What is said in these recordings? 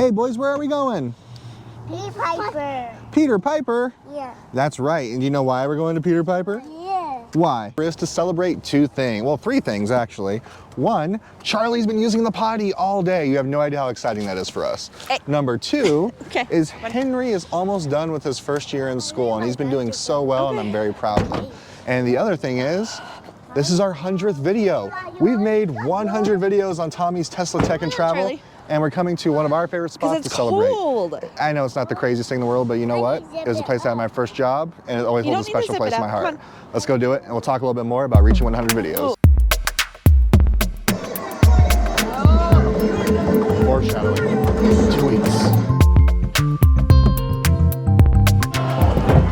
Hey boys, where are we going? Peter Piper. Peter Piper? Yeah. That's right. And do you know why we're going to Peter Piper? Yeah. Why? It's to celebrate two things. Well, three things actually. One, Charlie's been using the potty all day. You have no idea how exciting that is for us. Hey. Number two Okay. is Henry is almost done with his first year in school and he's been doing so well and I'm very proud of him. And the other thing is, this is our 100th video. We've made 100 videos on Tommy's Tesla Tech and Travel. Charlie. And we're coming to one of our favorite spots to celebrate. Cold. I know it's not the craziest thing in the world, but you know what? It was a place I had my first job, and it always holds a special place in my heart. Let's go do it, and we'll talk a little bit more about reaching 100 videos. Foreshadowing. 2 weeks.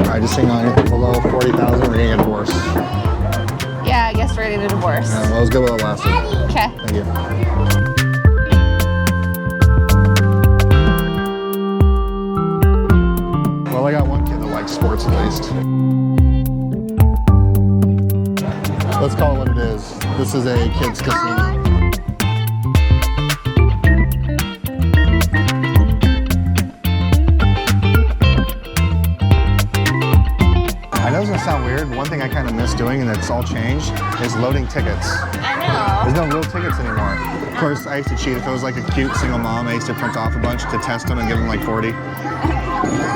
All right, just hang on. Anything below 40,000, we're gonna get a divorce. Yeah, I guess we're getting a divorce. Well, it was good while it lasted. Okay. Thank you. Well, I got one kid that likes sports at least. Let's call it what it is. This is a kid's casino. I know it's gonna sound weird, but one thing I kind of miss doing, and it's all changed, is loading tickets. I know. There's no real tickets anymore. Of course, I used to cheat. If it was like a cute single mom, I used to print off a bunch to test them and give them like 40.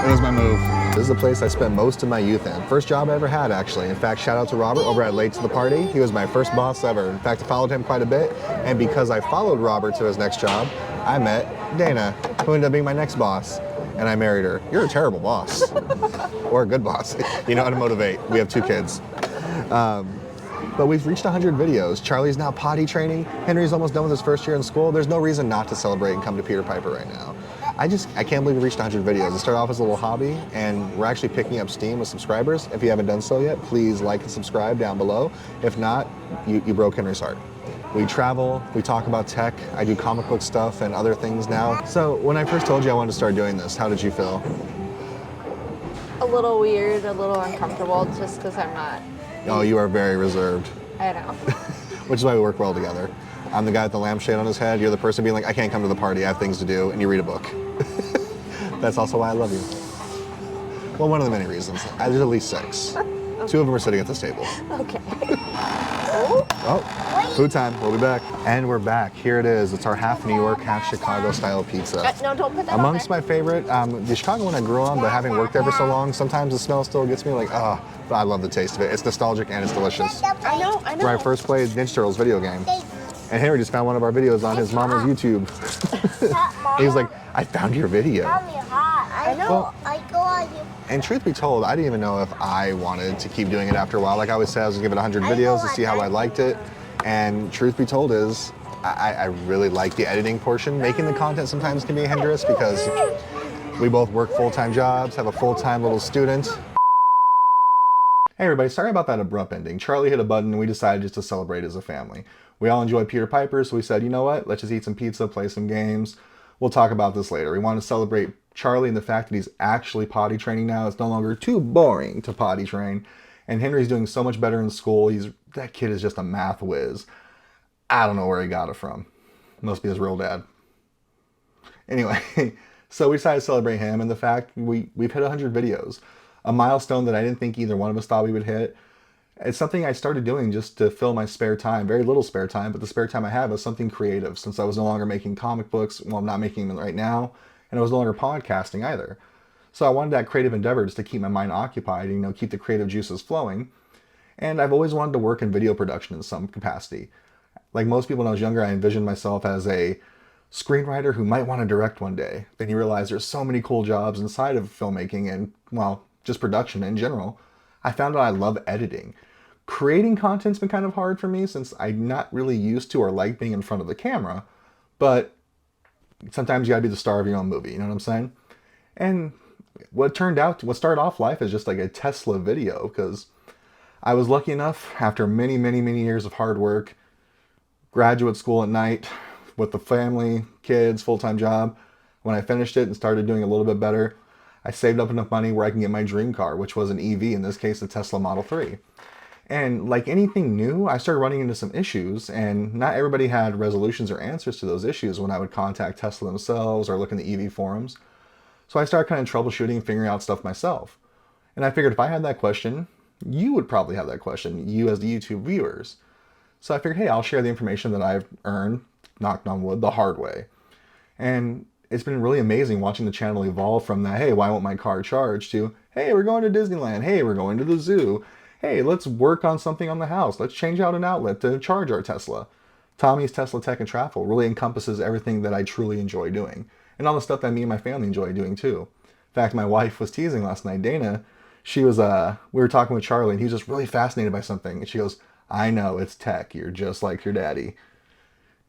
It was my move. This is the place I spent most of my youth in. First job I ever had, actually. In fact, shout out to Robert over at Late to the Party. He was my first boss ever. In fact, I followed him quite a bit. And because I followed Robert to his next job, I met Dana, who ended up being my next boss. And I married her. You're a terrible boss. Or a good boss. You know how to motivate. We have 2 kids. But we've reached 100 videos. Charlie's now potty training. Henry's almost done with his first year in school. There's no reason not to celebrate and come to Peter Piper right now. I can't believe we reached 100 videos. It started off as a little hobby, and we're actually picking up steam with subscribers. If you haven't done so yet, please like and subscribe down below. If not, you broke Henry's heart. We travel, we talk about tech, I do comic book stuff and other things now. So when I first told you I wanted to start doing this, how did you feel? A little weird, a little uncomfortable, just because I'm not. Oh, you are very reserved. I know. Which is why we work well together. I'm the guy with the lampshade on his head. You're the person being like, I can't come to the party. I have things to do. And you read a book. That's also why I love you. Well, one of the many reasons. There's at least 6. 2 of them are sitting at this table. Okay. Oh, food time. We'll be back. And we're back. Here it is. It's our half New York, half Chicago style pizza. No, don't put that Amongst on my favorite, the Chicago one I grew on, but having worked there for so long, sometimes the smell still gets me like, ah, but I love the taste of it. It's nostalgic and it's delicious. I know. Where I first played Ninja Turtles video game. And Henry just found one of our videos on his mama's YouTube. He was like, I found your video. I know. Well, I go on you. and truth be told, I didn't even know if I wanted to keep doing it after a while. Like I always said, I was gonna give it 100 videos to see how I liked it. And truth be told is, I really like the editing portion. Making the content sometimes can be a hindrance because we both work full-time jobs, have a full-time little student. Hey everybody, sorry about that abrupt ending. Charlie hit a button and we decided just to celebrate as a family. We all enjoy Peter Piper, so we said, you know what? Let's just eat some pizza, play some games. We'll talk about this later. We want to celebrate Charlie and the fact that he's actually potty training now. It's no longer too boring to potty train. And Henry's doing so much better in school. That kid is just a math whiz. I don't know where he got it from. Must be his real dad. Anyway, so we decided to celebrate him and the fact we've hit 100 videos. A milestone that I didn't think either one of us thought we would hit. It's something I started doing just to fill my spare time. Very little spare time, but the spare time I have is something creative since I was no longer making comic books. Well, I'm not making them right now. And I was no longer podcasting either. So I wanted that creative endeavor just to keep my mind occupied, keep the creative juices flowing. And I've always wanted to work in video production in some capacity. Like most people when I was younger, I envisioned myself as a screenwriter who might want to direct one day. Then you realize there's so many cool jobs inside of filmmaking and, well, just production in general. I found out I love editing. Creating content's been kind of hard for me since I'm not really used to or like being in front of the camera, but sometimes you gotta be the star of your own movie, you know what I'm saying? And what started off life as just like a Tesla video, because I was lucky enough after many, many, many years of hard work, graduate school at night with the family, kids, full-time job, when I finished it and started doing a little bit better, I saved up enough money where I can get my dream car, which was an EV, in this case, the Tesla Model 3. And like anything new, I started running into some issues, and not everybody had resolutions or answers to those issues when I would contact Tesla themselves or look in the EV forums. So I started kind of troubleshooting and figuring out stuff myself. And I figured if I had that question, you would probably have that question, you as the YouTube viewers. So I figured, hey, I'll share the information that I've earned, knocked on wood, the hard way. And it's been really amazing watching the channel evolve from that, hey, why won't my car charge, to, hey, we're going to Disneyland, hey, we're going to the zoo, hey, let's work on something on the house, let's change out an outlet to charge our Tesla. Tommy's Tesla Tech and Travel really encompasses everything that I truly enjoy doing, and all the stuff that me and my family enjoy doing too. In fact, my wife was teasing last night, Dana, we were talking with Charlie, and he was just really fascinated by something, and she goes, I know, it's tech, you're just like your daddy.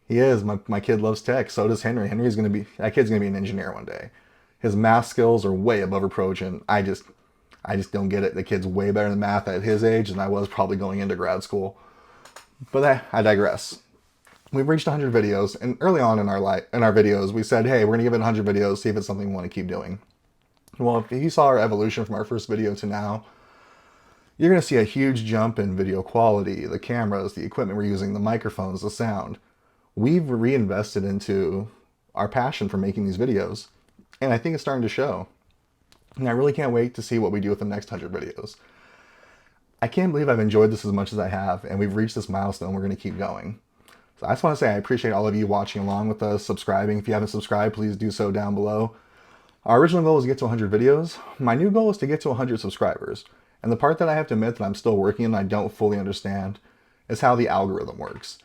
He is. My kid loves tech. So does Henry. That kid's gonna be an engineer one day. His math skills are way above reproach, and I just don't get it. The kid's way better than math at his age than I was probably going into grad school. But I digress. We've reached 100 videos, and early on in our videos, we said, hey, we're gonna give it 100 videos, see if it's something we want to keep doing. Well, if you saw our evolution from our first video to now, you're gonna see a huge jump in video quality, the cameras, the equipment we're using, the microphones, the sound. We've reinvested into our passion for making these videos, and I think it's starting to show. And I really can't wait to see what we do with the next 100 videos. I can't believe I've enjoyed this as much as I have, and we've reached this milestone. We're going to keep going. So I just want to say I appreciate all of you watching along with us, subscribing. If you haven't subscribed, please do so down below. Our original goal was to get to 100 videos. My new goal is to get to 100 subscribers. And the part that I have to admit that I'm still working and I don't fully understand is how the algorithm works.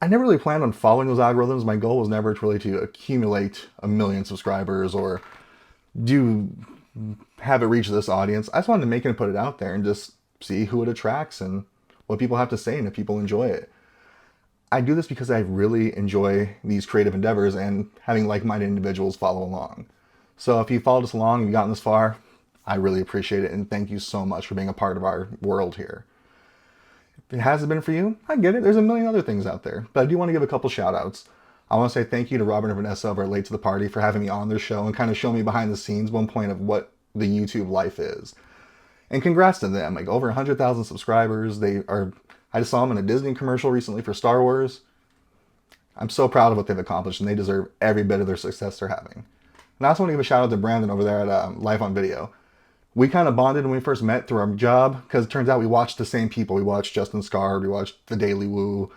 I never really planned on following those algorithms. My goal was never really to accumulate 1 million subscribers or have it reach this audience. I just wanted to make it and put it out there and just see who it attracts and what people have to say and if people enjoy it. I do this because I really enjoy these creative endeavors and having like-minded individuals follow along. So if you followed us along and you've gotten this far, I really appreciate it, and thank you so much for being a part of our world here. If it hasn't been for you, I get it. There's a million other things out there. But I do want to give a couple shout outs. I want to say thank you to Robert and Vanessa over at Late to the Party for having me on their show and kind of show me behind the scenes one point of what the YouTube life is. And congrats to them, like over 100,000 subscribers. I just saw them in a Disney commercial recently for Star Wars. I'm so proud of what they've accomplished, and they deserve every bit of their success they're having. And I also want to give a shout out to Brandon over there at Life on Video. We kind of bonded when we first met through our job, because it turns out we watched the same people. We watched Justin Scard, we watched The Daily Woo,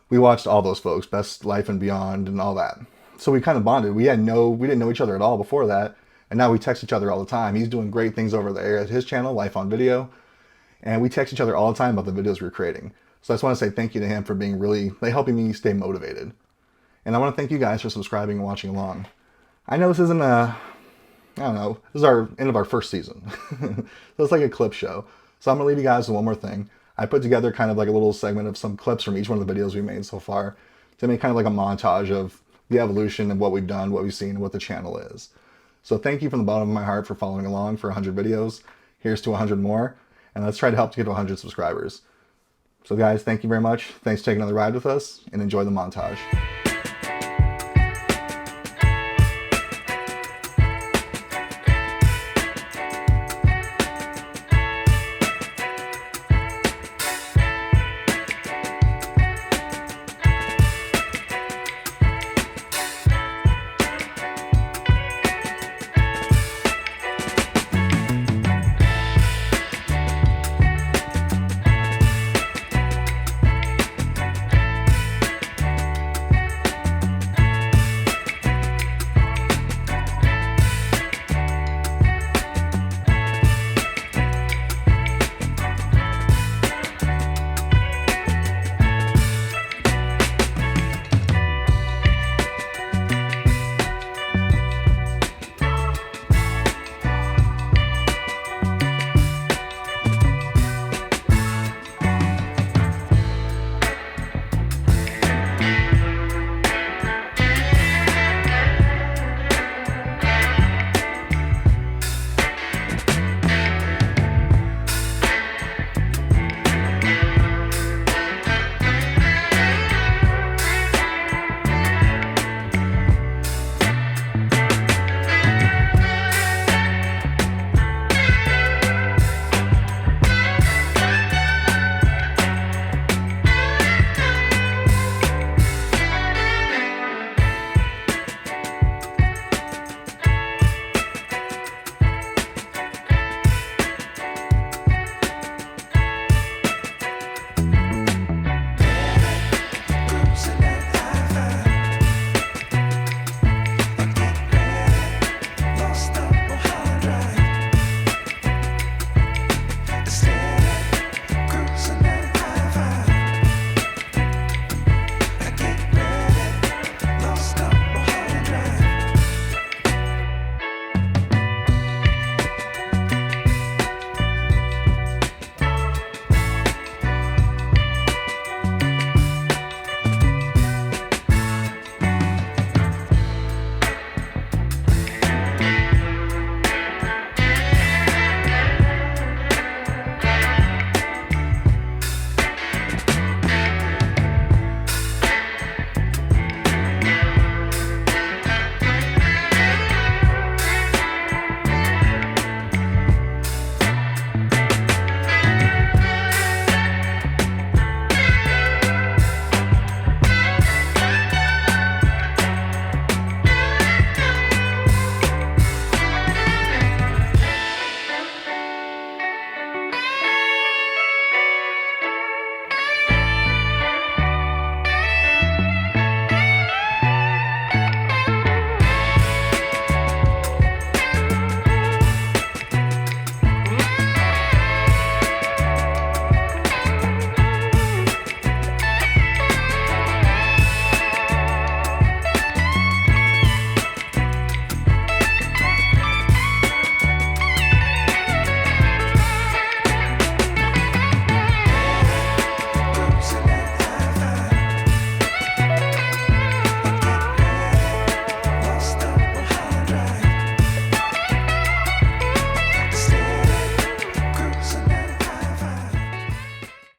we watched all those folks, Best Life and Beyond and all that. So we kind of bonded. We didn't know each other at all before that, and now we text each other all the time. He's doing great things over there at his channel, Life on Video, and we text each other all the time about the videos we're creating. So I just want to say thank you to him for being helping me stay motivated. And I want to thank you guys for subscribing and watching along. I know this isn't I don't know, this is our end of our first season. So it's like a clip show. So I'm gonna leave you guys with one more thing. I put together kind of like a little segment of some clips from each one of the videos we made so far to make kind of like a montage of the evolution of what we've done, what we've seen, and what the channel is. So thank you from the bottom of my heart for following along for 100 videos. Here's to 100 more, and let's try to help to get to 100 subscribers. So guys, thank you very much. Thanks for taking another ride with us, and enjoy the montage.